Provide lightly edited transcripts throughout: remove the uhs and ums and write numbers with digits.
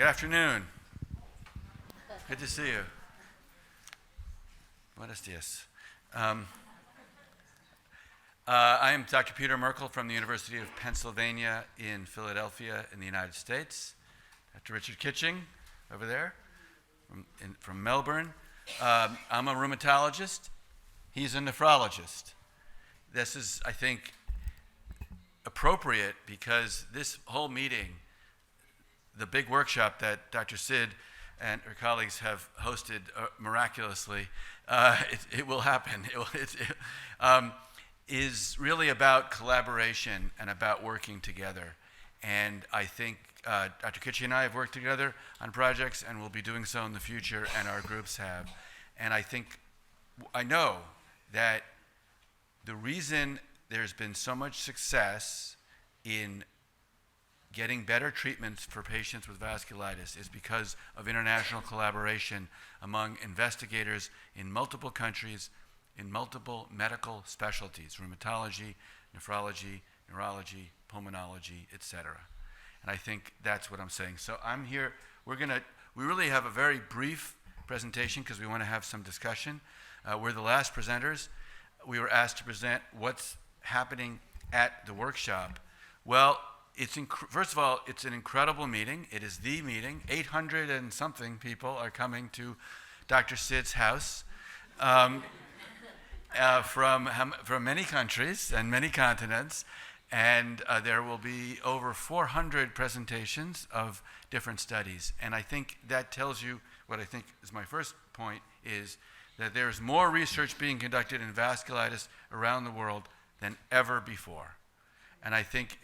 Good afternoon. Good to see you. Buenos dias. I am Dr. Peter Merkel from the University of Pennsylvania in Philadelphia in the United States. Dr. Richard Kitching over there from Melbourne. I'm a rheumatologist. He's a nephrologist. This is, I think, appropriate because this whole meeting, the big workshop that Dr. Sid and her colleagues have hosted miraculously, it will happen. Is really about collaboration and about working together. And I think Dr. Kitching and I have worked together on projects and will be doing so in the future, and our groups have. And I know that the reason there's been so much success in getting better treatments for patients with vasculitis is because of international collaboration among investigators in multiple countries, in multiple medical specialties, rheumatology, nephrology, neurology, pulmonology, etc. And I think that's what I'm saying. So I'm here, we really have a very brief presentation because we want to have some discussion. We're the last presenters. We were asked to present what's happening at the workshop. Well, first of all, it's an incredible meeting. It is the meeting. 800 and something people are coming to Dr. Sid's house from many countries and many continents. And there will be over 400 presentations of different studies. And I think that tells you what I think is my first point is that there's more research being conducted in vasculitis around the world than ever before. And I think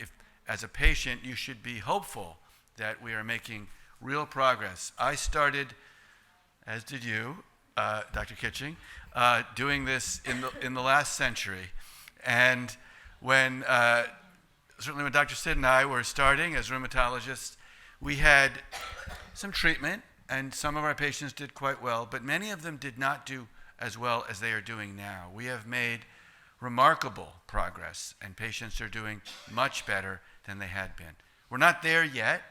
as a patient, you should be hopeful that we are making real progress. I started, as did you, Dr. Kitching, doing this in the last century. And certainly when Dr. Sid and I were starting as rheumatologists, we had some treatment, and some of our patients did quite well, but many of them did not do as well as they are doing now. We have made remarkable progress, and patients are doing much better than they had been. We're not there yet.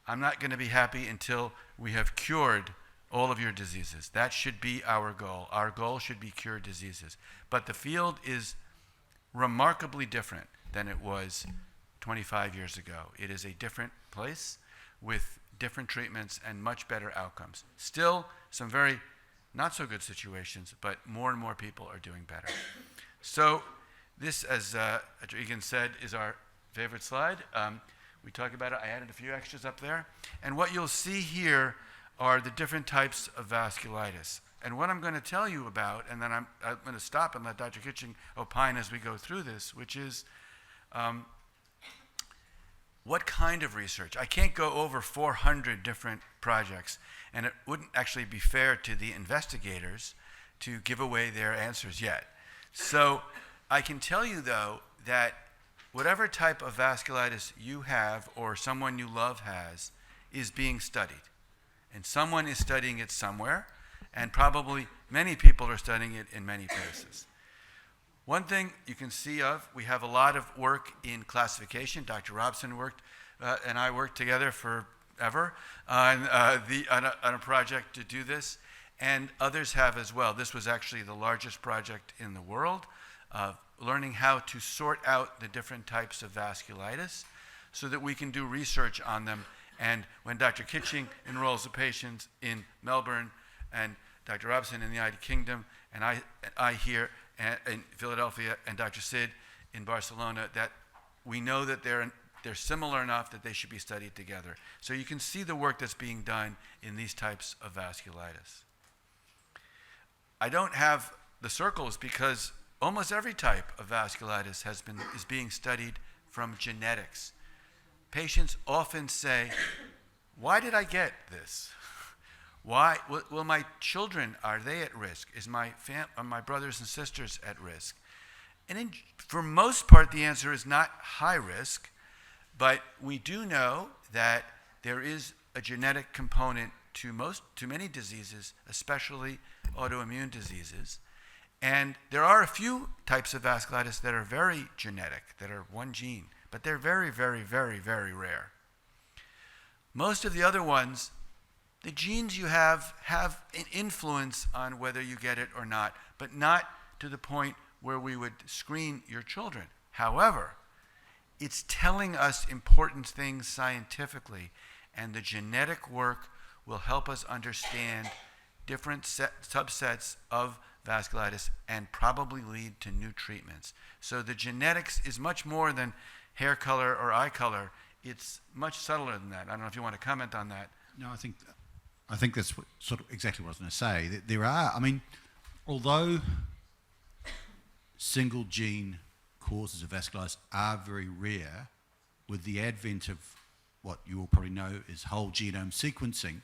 I'm not going to be happy until we have cured all of your diseases. That should be our goal. Our goal should be cure diseases. But the field is remarkably different than it was 25 years ago. It is a different place with different treatments and much better outcomes. Still some very not so good situations, but more and more people are doing better. So this, as Egan said, is our favorite slide. We talk about it. I added a few extras up there. And what you'll see here are the different types of vasculitis. And what I'm going to tell you about, and then I'm going to stop and let Dr. Kitching opine as we go through this, which is what kind of research? I can't go over 400 different projects, and it wouldn't actually be fair to the investigators to give away their answers yet. So I can tell you, though, that whatever type of vasculitis you have or someone you love has is being studied. And someone is studying it somewhere, and probably many people are studying it in many places. One thing you can see we have a lot of work in classification. Dr. Robson and I worked together forever on a project to do this, and others have as well. This was actually the largest project in the world, learning how to sort out the different types of vasculitis so that we can do research on them. And when Dr. Kitching enrolls the patients in Melbourne and Dr. Robson in the United Kingdom, and I here in Philadelphia, and Dr. Sid in Barcelona, that we know that they're similar enough that they should be studied together. So you can see the work that's being done in these types of vasculitis. I don't have the circles because almost every type of vasculitis is being studied from genetics. Patients often say, why did I get this? Why? Well, my children, are they at risk? Are my brothers and sisters at risk? And for most part, the answer is not high risk, but we do know that there is a genetic component to many diseases, especially autoimmune diseases. And there are a few types of vasculitis that are very genetic, that are one gene, but they're very, very, very, very rare. Most of the other ones, the genes you have an influence on whether you get it or not, but not to the point where we would screen your children. However, it's telling us important things scientifically, and the genetic work will help us understand different subsets of vasculitis and probably lead to new treatments. So the genetics is much more than hair color or eye color. It's much subtler than that. I don't know if you want to comment on that. No, I think that's sort of exactly what I was going to say. There are, I mean, although single gene causes of vasculitis are very rare, with the advent of what you all probably know is whole genome sequencing,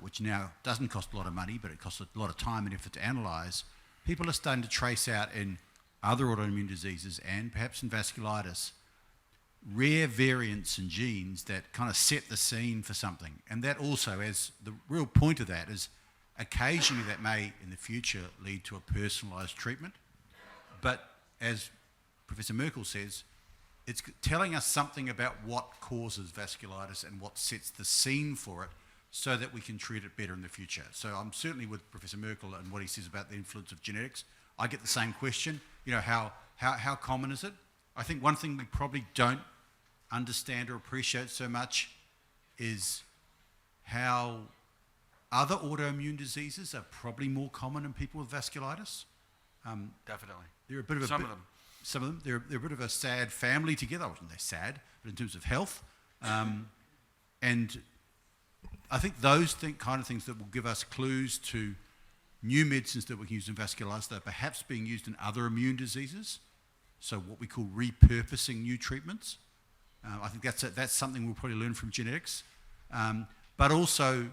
which now doesn't cost a lot of money, but it costs a lot of time and effort to analyse, people are starting to trace out in other autoimmune diseases and perhaps in vasculitis rare variants in genes that kind of set the scene for something. And that also, as the real point of that is, occasionally that may in the future lead to a personalised treatment. But as Professor Merkel says, it's telling us something about what causes vasculitis and what sets the scene for it so that we can treat it better in the future. So I'm certainly with Professor Merkel and what he says about the influence of genetics. I get the same question, you know, how common is it? I think one thing we probably don't understand or appreciate so much is how other autoimmune diseases are probably more common in people with vasculitis. Definitely. They're a bit of Some of them. Some of them. They're a bit of a sad family together. I wouldn't say sad, but in terms of health. And I think those kind of things that will give us clues to new medicines that we can use in vasculitis that are perhaps being used in other immune diseases. So what we call repurposing new treatments. I think that's something we'll probably learn from genetics. But also,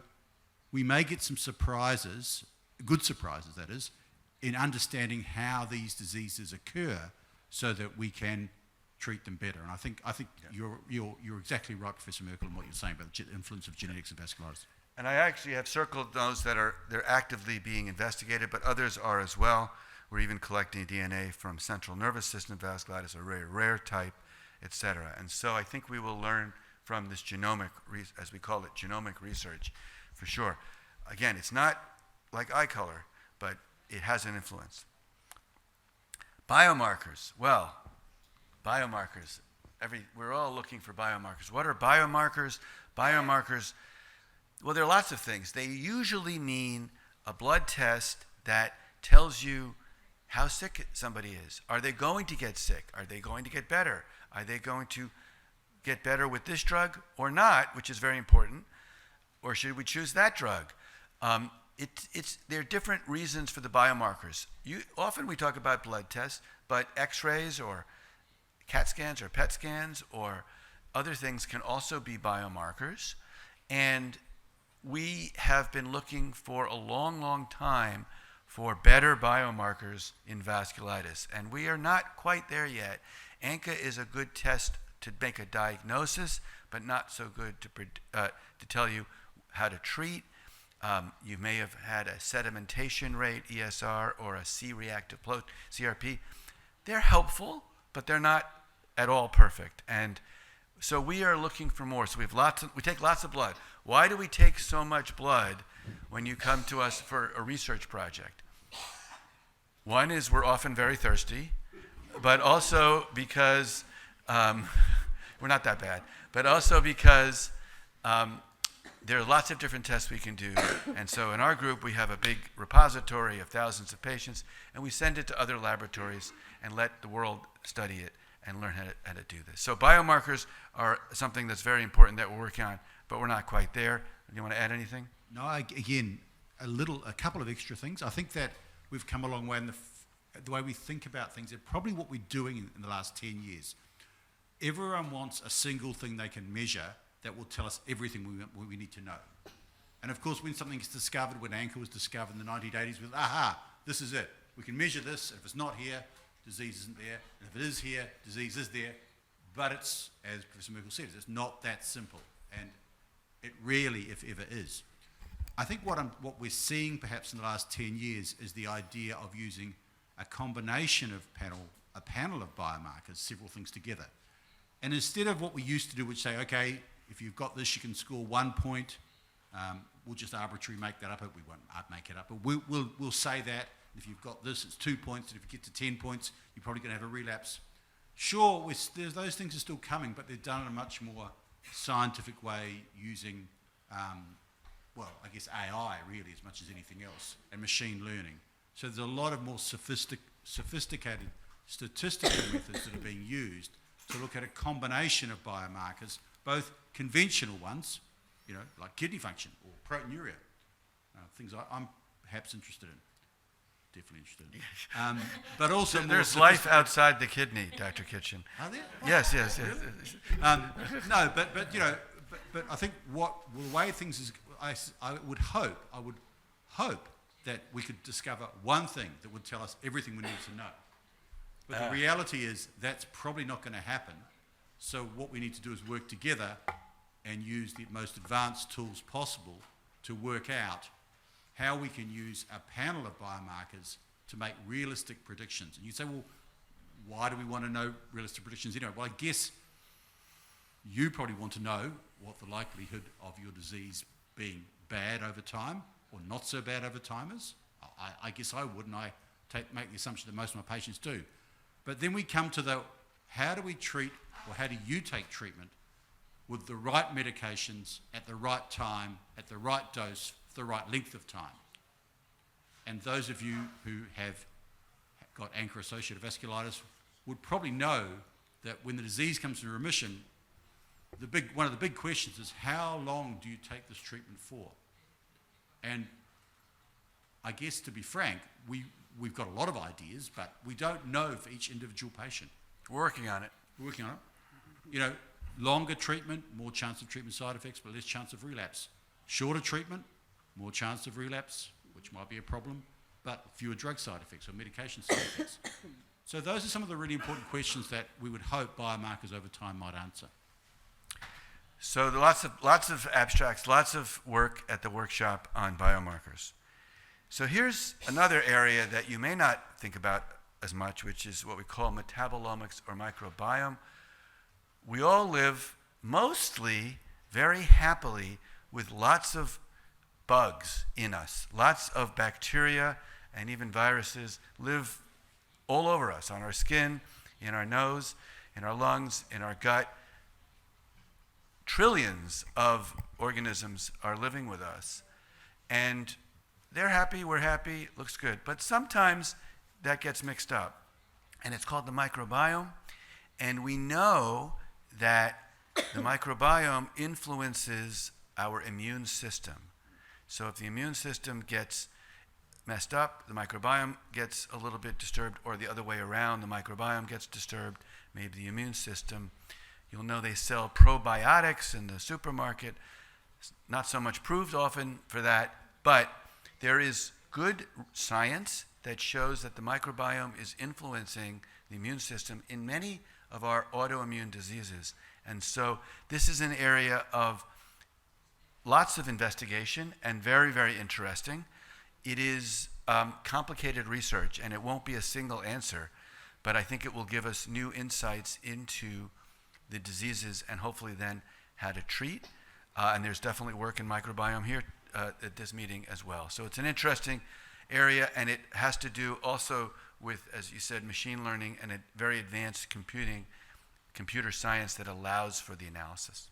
we may get some surprises, good surprises that is, in understanding how these diseases occur so that we can treat them better. And I think you're exactly right, Professor Merkel, in what you're saying about the influence of genetics and vasculitis. And I actually have circled those that they're actively being investigated, but others are as well. We're even collecting DNA from central nervous system vasculitis, a very rare type, etc. And so I think we will learn from this genomic, as we call it, genomic research, for sure. Again, it's not like eye color, but it has an influence. Biomarkers. Well, biomarkers. We're all looking for biomarkers. What are biomarkers? Biomarkers, well, there are lots of things. They usually mean a blood test that tells you how sick somebody is. Are they going to get sick? Are they going to get better? Are they going to get better with this drug or not, which is very important? Or should we choose that drug? There are different reasons for the biomarkers. Often we talk about blood tests, but x-rays or CAT scans or PET scans or other things can also be biomarkers. And we have been looking for a long, long time for better biomarkers in vasculitis. And we are not quite there yet. ANCA is a good test to make a diagnosis, but not so good to tell you how to treat. You may have had a sedimentation rate, ESR, or a C-reactive protein, CRP. They're helpful, but they're not at all perfect. And so we are looking for more. So we take lots of blood. Why do we take so much blood when you come to us for a research project? One is we're often very thirsty, but also because we're not that bad, but also because there are lots of different tests we can do. And so in our group, we have a big repository of thousands of patients, and we send it to other laboratories and let the world study it and learn how to do this. So biomarkers are something that's very important that we're working on, but we're not quite there. Do you want to add anything? No, again, a couple of extra things. I think that we've come a long way in the way we think about things, and probably what we're doing in the last 10 years. Everyone wants a single thing they can measure that will tell us everything we need to know. And of course, when something is discovered, when ANCA was discovered in the 1980s, we aha, this is it. We can measure this. If it's not here, disease isn't there. And if it is here, disease is there. But it's, as Professor Merkel says, it's not that simple. And it really, if ever, is. I think what we're seeing perhaps in the last 10 years is the idea of using a combination of a panel of biomarkers, several things together. And instead of what we used to do, which say, okay, if you've got this, you can score 1 point. We'll just arbitrarily make that up. We won't make it up, but we'll say that. If you've got this, it's 2 points, and if you get to 10 points, you're probably going to have a relapse. Sure, those things are still coming, but they're done in a much more scientific way using, I guess AI really as much as anything else, and machine learning. So there's a lot of more sophisticated statistical methods that are being used to look at a combination of biomarkers, both conventional ones, like kidney function or proteinuria, things I'm perhaps interested in. Definitely interested in. But also there's life outside the kidney, Dr. Kitchen. Are there? Yes. No, but I think the way things is, I would hope that we could discover one thing that would tell us everything we need to know. But the reality is that's probably not going to happen. So what we need to do is work together and use the most advanced tools possible to work out how we can use a panel of biomarkers to make realistic predictions. And you say, well, why do we want to know realistic predictions anyway? Well, I guess you probably want to know what the likelihood of your disease being bad over time or not so bad over time is. I guess I would, and I make the assumption that most of my patients do. But then we come to how do we treat, or how do you take treatment with the right medications at the right time, at the right dose, for the right length of time? And those of you who have got ANCA-associated vasculitis would probably know that when the disease comes to remission, one of the big questions is, how long do you take this treatment for? And I guess, to be frank, we've got a lot of ideas, but we don't know for each individual patient. We're working on it. Longer treatment, more chance of treatment side effects, but less chance of relapse. Shorter treatment, more chance of relapse, which might be a problem, but fewer drug side effects or medication side effects. So those are some of the really important questions that we would hope biomarkers over time might answer. So there are lots of abstracts, lots of work at the workshop on biomarkers. So here's another area that you may not think about as much, which is what we call metabolomics or microbiome. We all live mostly very happily with lots of bugs in us. Lots of bacteria and even viruses live all over us, on our skin, in our nose, in our lungs, in our gut. Trillions of organisms are living with us. And they're happy, we're happy, looks good. But sometimes that gets mixed up. And it's called the microbiome. And we know that the microbiome influences our immune system. So if the immune system gets messed up, the microbiome gets a little bit disturbed, or the other way around, the microbiome gets disturbed, maybe the immune system. You'll know they sell probiotics in the supermarket. It's not so much proved often for that, but there is good science that shows that the microbiome is influencing the immune system in many of our autoimmune diseases. And so this is an area of lots of investigation and very, very interesting. It is complicated research, and it won't be a single answer, but I think it will give us new insights into the diseases and hopefully then how to treat. And there's definitely work in microbiome here at this meeting as well. So it's an interesting area, and it has to do also with, as you said, machine learning and a very advanced computer science that allows for the analysis.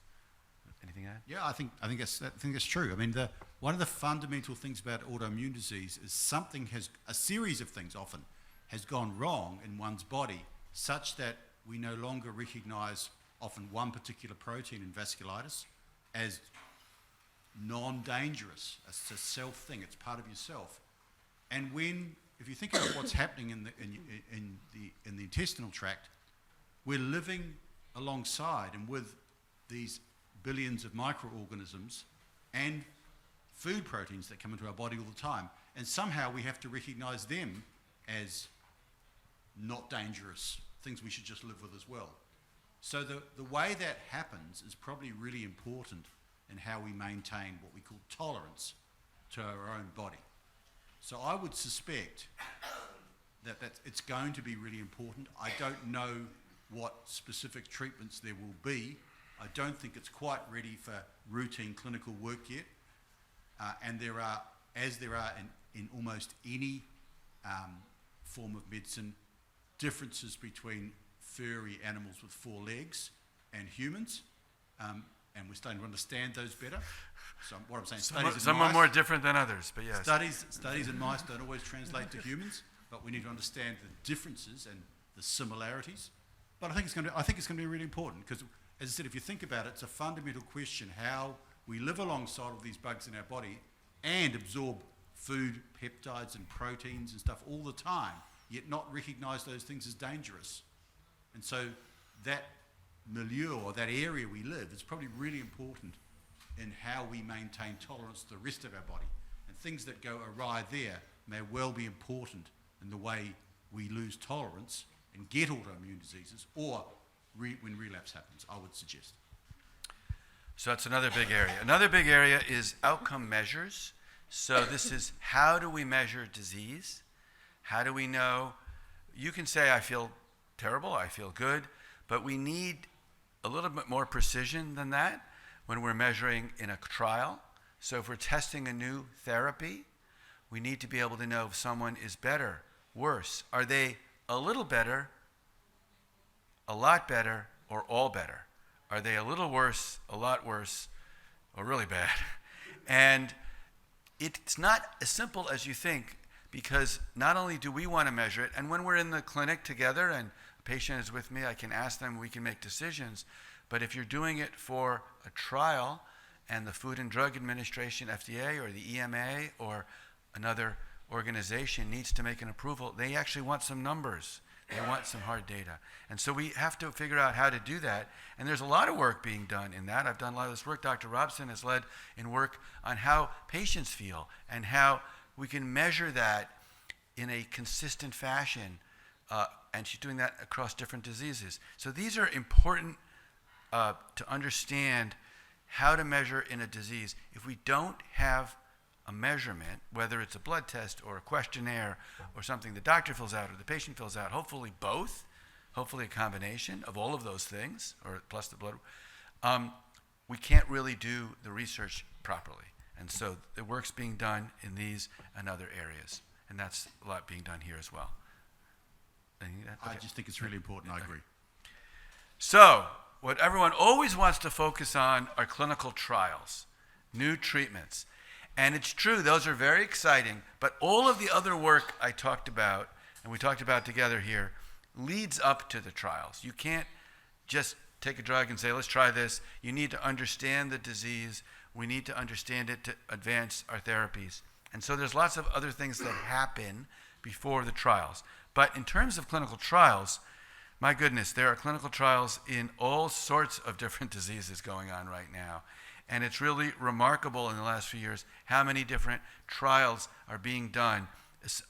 Anything to add? Yeah, I think that's true. I mean, one of the fundamental things about autoimmune disease is a series of things often has gone wrong in one's body, such that we no longer recognize often one particular protein in vasculitis as non-dangerous. It's a self thing. It's part of yourself. And if you think about what's happening in the intestinal tract, we're living alongside and with these billions of microorganisms and food proteins that come into our body all the time. And somehow we have to recognize them as not dangerous, things we should just live with as well. So the way that happens is probably really important in how we maintain what we call tolerance to our own body. So I would suspect that it's going to be really important. I don't know what specific treatments there will be. I don't think it's quite ready for routine clinical work yet. And there are, as there are in almost any form of medicine, differences between furry animals with 4 legs and humans, and we're starting to understand those better. So what I'm saying, Some are more different than others, but yes. Studies in mice don't always translate to humans, but we need to understand the differences and the similarities. But I think it's going to be really important because, as I said, if you think about it, it's a fundamental question how we live alongside all these bugs in our body and absorb food, peptides and proteins and stuff all the time, yet not recognise those things as dangerous. And so that milieu or that area we live is probably really important in how we maintain tolerance to the rest of our body. And things that go awry there may well be important in the way we lose tolerance and get autoimmune diseases, or when relapse happens, I would suggest. So that's another big area. Another big area is outcome measures. So this is how do we measure disease? How do we know? You can say, I feel terrible, I feel good, but we need a little bit more precision than that when we're measuring in a trial. So if we're testing a new therapy, we need to be able to know if someone is better, worse. Are they a little better, a lot better, or all better? Are they a little worse, a lot worse, or really bad? And it's not as simple as you think, because not only do we want to measure it, and when we're in the clinic together and a patient is with me, I can ask them, we can make decisions. But if you're doing it for a trial and the Food and Drug Administration, FDA, or the EMA, or another organization needs to make an approval, they actually want some numbers. They want some hard data. And so we have to figure out how to do that. And there's a lot of work being done in that. I've done a lot of this work. Dr. Robson has led in work on how patients feel and how we can measure that in a consistent fashion. And she's doing that across different diseases. So these are important to understand how to measure in a disease. If we don't have a measurement, whether it's a blood test or a questionnaire or something the doctor fills out or the patient fills out, hopefully both, hopefully a combination of all of those things, or plus the blood, we can't really do the research properly. And so the work's being done in these and other areas. And that's a lot being done here as well. Okay. I just think it's really important, I agree. So, what everyone always wants to focus on are clinical trials, new treatments. And it's true, those are very exciting, but all of the other work I talked about, and we talked about together here, leads up to the trials. You can't just take a drug and say, let's try this. You need to understand the disease. We need to understand it to advance our therapies. And so there's lots of other things that happen before the trials. But in terms of clinical trials, my goodness, there are clinical trials in all sorts of different diseases going on right now. And it's really remarkable in the last few years how many different trials are being done.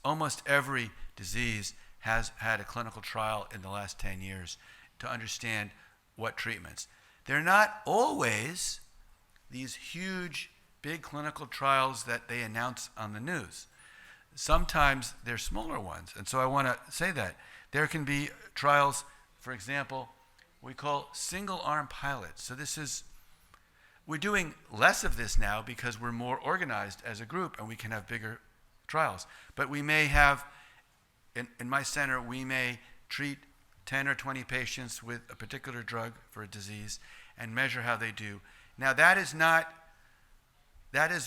Almost every disease has had a clinical trial in the last 10 years to understand what treatments. They're not always these huge, big clinical trials that they announce on the news. Sometimes they're smaller ones. And so I want to say that. There can be trials, for example, we call single-arm pilots. So we're doing less of this now because we're more organized as a group and we can have bigger trials. But we may have, in my center, we may treat 10 or 20 patients with a particular drug for a disease and measure how they do. Now that is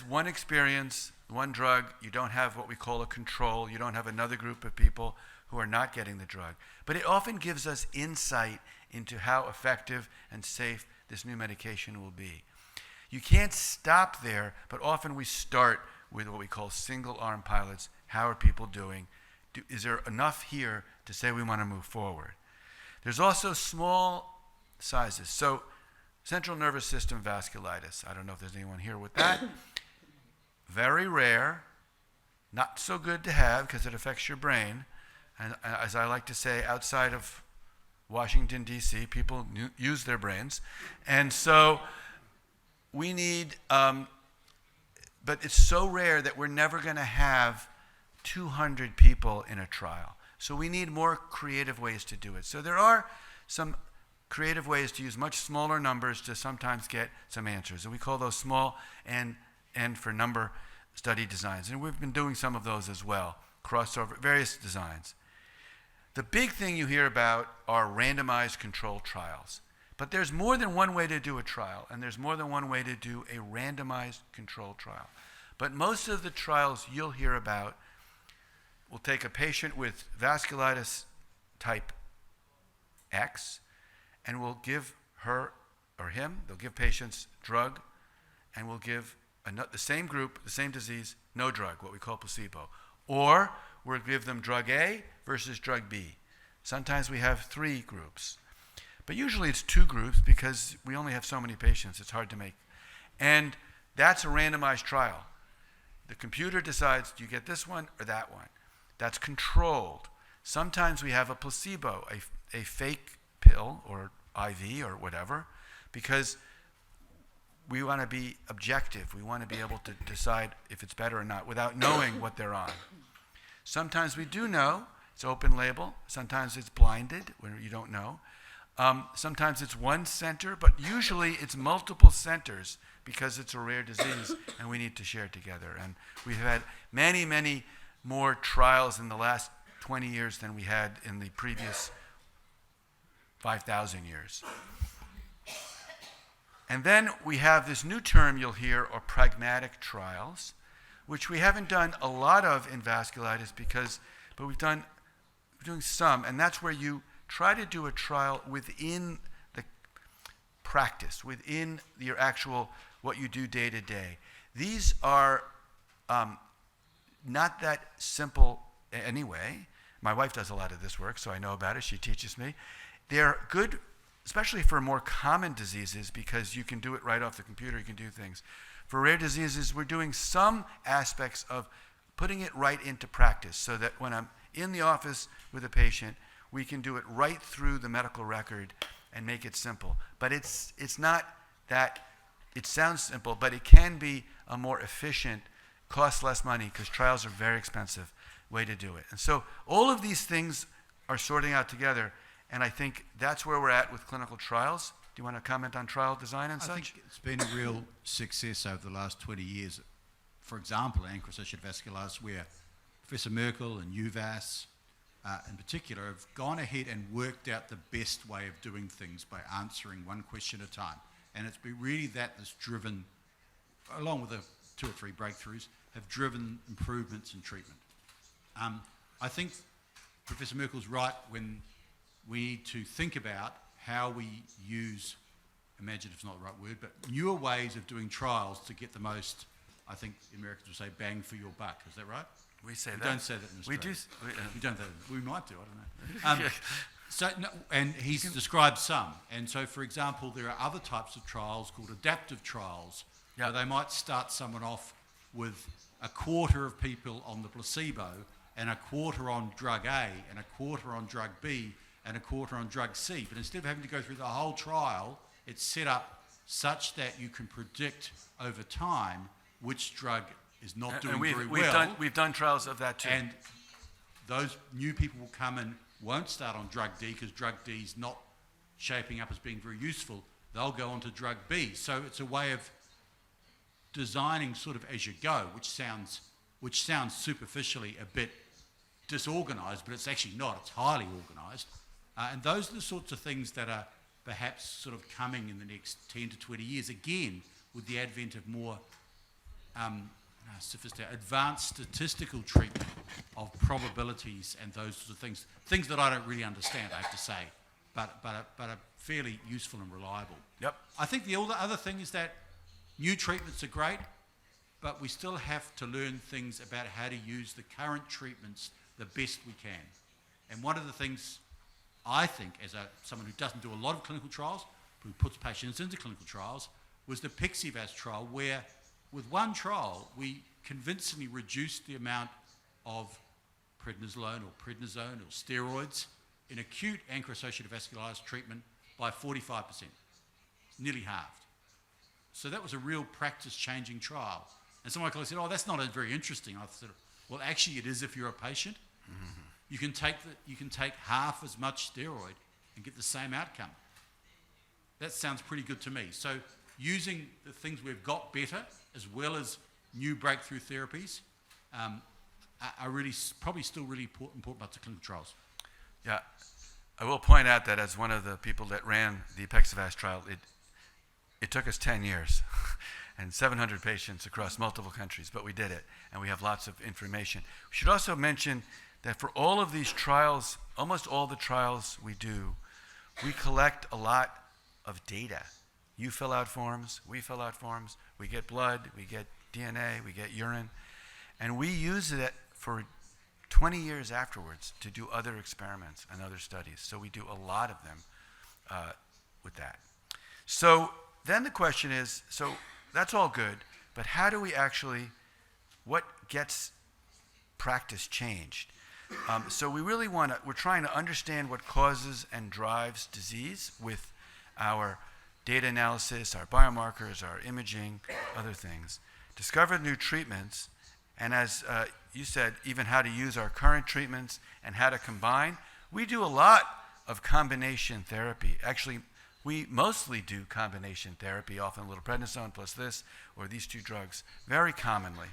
one experience, one drug. You don't have what we call a control. You don't have another group of people who are not getting the drug. But it often gives us insight into how effective and safe this new medication will be. You can't stop there, but often we start with what we call single-arm pilots. How are people doing? Is there enough here to say we want to move forward? There's also small sizes. So central nervous system vasculitis. I don't know if there's anyone here with that. Very rare, not so good to have because it affects your brain. And as I like to say, outside of Washington, D.C., people use their brains. And so we need, but it's so rare that we're never going to have 200 people in a trial. So we need more creative ways to do it. So there are some creative way is to use much smaller numbers to sometimes get some answers. And we call those small n for number study designs. And we've been doing some of those as well, crossover, various designs. The big thing you hear about are randomized controlled trials. But there's more than one way to do a trial, and there's more than one way to do a randomized controlled trial. But most of the trials you'll hear about will take a patient with vasculitis type X, and will give her or him, they'll give patients drug, and we'll give the same group, the same disease, no drug, what we call placebo. Or we'll give them drug A versus drug B. Sometimes we have 3 groups. But usually it's 2 groups because we only have so many patients. It's hard to make. And that's a randomized trial. The computer decides, do you get this one or that one? That's controlled. Sometimes we have a placebo, a fake pill or IV or whatever, because we want to be objective. We want to be able to decide if it's better or not without knowing what they're on. Sometimes we do know. It's open label. Sometimes it's blinded when you don't know. Sometimes it's one center, but usually it's multiple centers because it's a rare disease and we need to share together. And we've had many, many more trials in the last 20 years than we had in the previous 5,000 years. And then we have this new term you'll hear, or pragmatic trials, which we haven't done a lot of in vasculitis but we're doing some, and that's where you try to do a trial within the practice, within your actual, what you do day to day. These are not that simple anyway. My wife does a lot of this work, so I know about it. She teaches me. They're good, especially for more common diseases, because you can do it right off the computer. You can do things. For rare diseases, we're doing some aspects of putting it right into practice so that when I'm in the office with a patient, we can do it right through the medical record and make it simple. But it's not that, it sounds simple, but it can be a more efficient, costs less money, because trials are very expensive, way to do it. And so all of these things are sorting out together, and I think that's where we're at with clinical trials. Do you want to comment on trial design and such? I think it's been a real success over the last 20 years. For example, in ANCA-associated vasculitis, where Professor Merkel and UVAS in particular have gone ahead and worked out the best way of doing things by answering one question at a time. And it's been really that's driven, along with the 2 or 3 breakthroughs, have driven improvements in treatment. I think Professor Merkel's right when we need to think about how we use, imaginative is not the right word, but newer ways of doing trials to get the most, I think the Americans would say, bang for your buck. Is that right? We say we that. Don't say that in Australia. We do. We don't. We might do. I don't know. So, no, and he's described some. And so, for example, there are other types of trials called adaptive trials, where they might start someone off with a quarter of people on the placebo, and a quarter on drug A, and a quarter on drug B, and a quarter on drug C. But instead of having to go through the whole trial, it's set up such that you can predict over time which drug is not doing very well. We've done trials of that too. And those new people will come and won't start on drug D because drug D is not shaping up as being very useful. They'll go on to drug B. So it's a way of designing sort of as you go, which sounds superficially a bit disorganized, but it's actually not. It's highly organized. And those are the sorts of things that are perhaps sort of coming in the next 10 to 20 years, again, with the advent of more sophisticated, advanced statistical treatment of probabilities and those sorts of things that I don't really understand, I have to say, but are fairly useful and reliable. Yep. I think the other thing is that new treatments are great, but we still have to learn things about how to use the current treatments the best we can. And one of the things I think, as someone who doesn't do a lot of clinical trials, who puts patients into clinical trials, was the PIXIVAS trial, where with one trial, we convincingly reduced the amount of prednisolone or prednisone or steroids in acute ANCA-associated vasculitis treatment by 45%, nearly halved. So that was a real practice-changing trial. And some of my colleagues said, oh, that's not very interesting. I said, well, actually it is if you're a patient. Mm-hmm. You can take half as much steroid and get the same outcome. That sounds pretty good to me. So using the things we've got better, as well as new breakthrough therapies, are really probably still really important parts of clinical trials. Yeah, I will point out that as one of the people that ran the Apexavast trial, it took us 10 years and 700 patients across multiple countries, but we did it, and we have lots of information. We should also mention that for all of these trials, almost all the trials we do, we collect a lot of data. You fill out forms, we fill out forms, we get blood, we get DNA, we get urine, and we use it for 20 years afterwards to do other experiments and other studies. So we do a lot of them with that. So then the question is, so that's all good, but how do we actually, what gets practice changed? So we really we're trying to understand what causes and drives disease with our data analysis, our biomarkers, our imaging, other things. Discover new treatments, and as you said, even how to use our current treatments and how to combine. We do a lot of combination therapy. Actually, we mostly do combination therapy, often a little prednisone plus this or these two drugs, very commonly.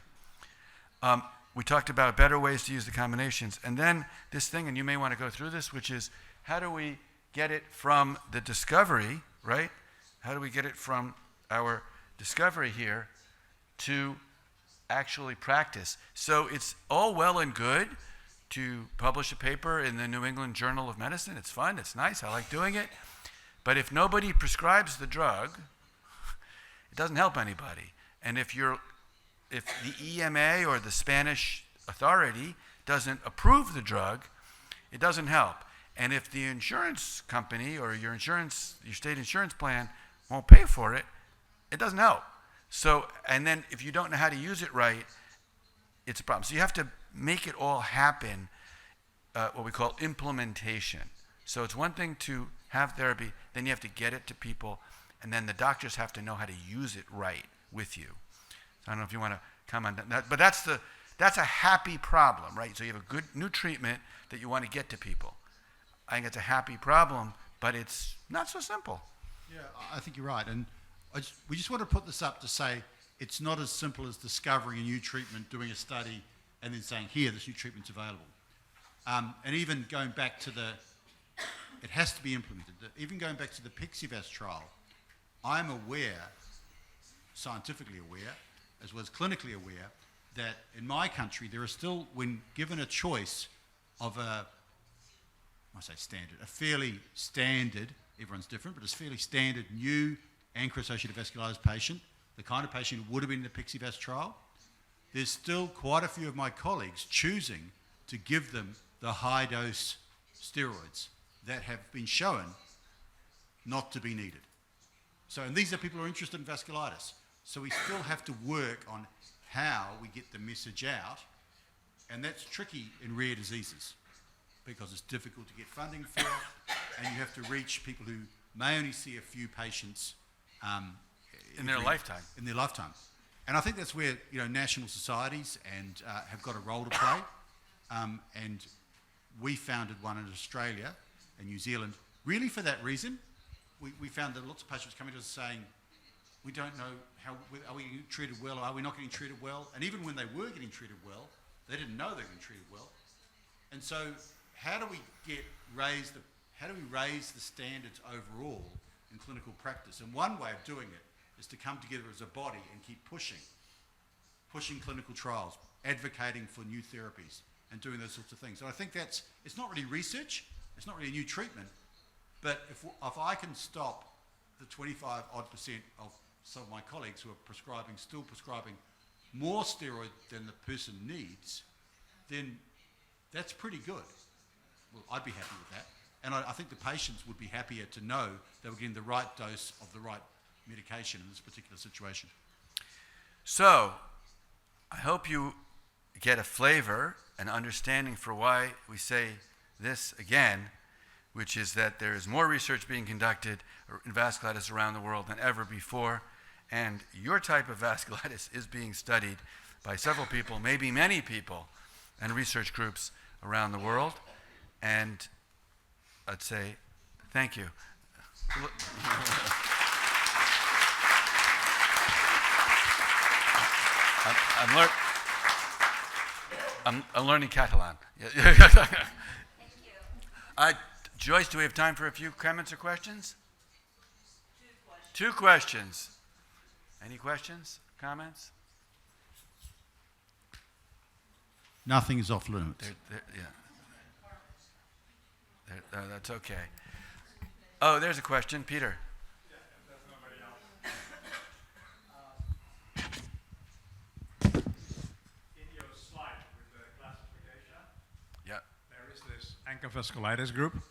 We talked about better ways to use the combinations. And then this thing, and you may want to go through this, which is how do we get it from the discovery, right? How do we get it from our discovery here to actually practice? So it's all well and good to publish a paper in the New England Journal of Medicine. It's fun, it's nice, I like doing it. But if nobody prescribes the drug, it doesn't help anybody. And if the EMA or the Spanish authority doesn't approve the drug, it doesn't help. And if the insurance company or your state insurance plan won't pay for it, it doesn't help. So, and then if you don't know how to use it right, it's a problem. So you have to make it all happen, what we call implementation. So it's one thing to have therapy, then you have to get it to people, and then the doctors have to know how to use it right with you. So I don't know if you want to comment on that, but that's a happy problem, right? So you have a good new treatment that you want to get to people. I think it's a happy problem, but it's not so simple. Yeah, I think you're right. And we just want to put this up to say it's not as simple as discovering a new treatment, doing a study, and then saying, here, this new treatment's available. And even going back to it has to be implemented. Even going back to the Apexavast trial, I'm aware, scientifically aware, as well as clinically aware, that in my country there are still, when given a choice of a fairly standard, everyone's different, but it's fairly standard new ANCA-associated vasculitis patient, the kind of patient who would have been in the Apexavast trial, there's still quite a few of my colleagues choosing to give them the high-dose steroids that have been shown not to be needed. So, and these are people who are interested in vasculitis. So we still have to work on how we get the message out, and that's tricky in rare diseases because it's difficult to get funding for, and you have to reach people who may only see a few patients in their lifetime. In their lifetime. And I think that's where national societies and have got a role to play. And we founded one in Australia and New Zealand really for that reason. We found that lots of patients coming to us saying, we don't know are we getting treated well, or are we not getting treated well? And even when they were getting treated well, they didn't know they were getting treated well. And so how do we raise the standards overall in clinical practice? And one way of doing it is to come together as a body and keep pushing clinical trials, advocating for new therapies, and doing those sorts of things. And I think it's not really research, it's not really a new treatment, but if I can stop the 25% of some of my colleagues who are still prescribing more steroid than the person needs, then that's pretty good. Well, I'd be happy with that. And I think the patients would be happier to know they were getting the right dose of the right medication in this particular situation. So, I hope you get a flavor, an understanding for why we say this again, which is that there is more research being conducted in vasculitis around the world than ever before, and your type of vasculitis is being studied by several people, maybe many people, and research groups around the world. And I'd say thank you. I'm learning Catalan. Joyce, do we have time for a few comments or questions? Two questions. Any questions, comments? Nothing is off limits. That's okay. Oh, there's a question, Peter. In your slide with the classification, Yeah. there is this ANCA vasculitis group.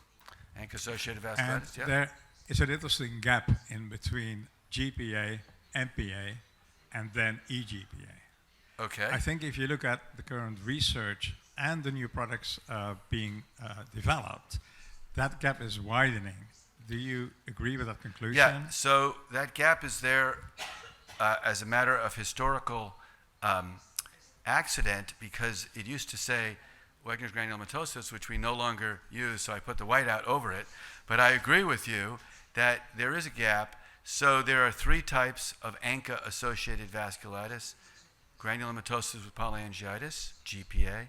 ANCA-associated And vasculitis, yeah. there is an interesting gap in between GPA, MPA, and then eGPA. Okay. I think if you look at the current research and the new products being developed, that gap is widening. Do you agree with that conclusion? Yeah, so that gap is there as a matter of historical accident, because it used to say Wegener's granulomatosis, which we no longer use, so I put the white out over it. But I agree with you that there is a gap. So there are three types of ANCA-associated vasculitis: granulomatosis with polyangiitis, GPA,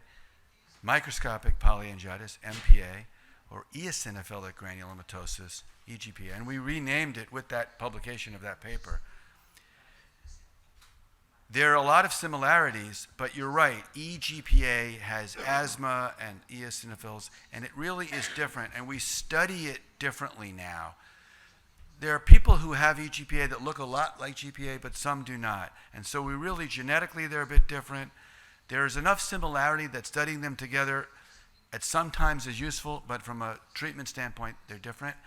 microscopic polyangiitis, MPA, or eosinophilic granulomatosis, eGPA. And we renamed it with that publication of that paper. There are a lot of similarities, but you're right. eGPA has asthma and eosinophils, and it really is different, and we study it differently now. There are people who have eGPA that look a lot like GPA, but some do not. And so we really, genetically, they're a bit different. There's enough similarity that studying them together at some times is useful, but from a treatment standpoint, they're different.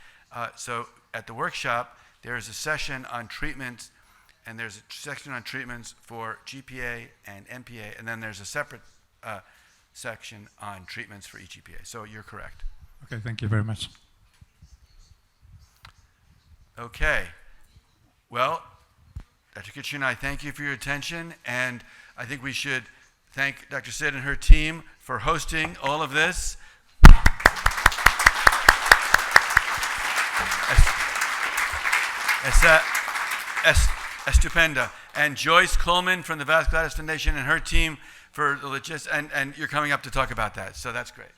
So at the workshop, there's a session on treatments, and there's a section on treatments for GPA and MPA, and then there's a separate section on treatments for eGPA. So you're correct. Okay, thank you very much. Okay. Well, Dr. Kitching, I thank you for your attention, and I think we should thank Dr. Sid and her team for hosting all of this. Estupenda. And Joyce Coleman from the Vasculitis Foundation and her team for the logistics, and you're coming up to talk about that, so that's great.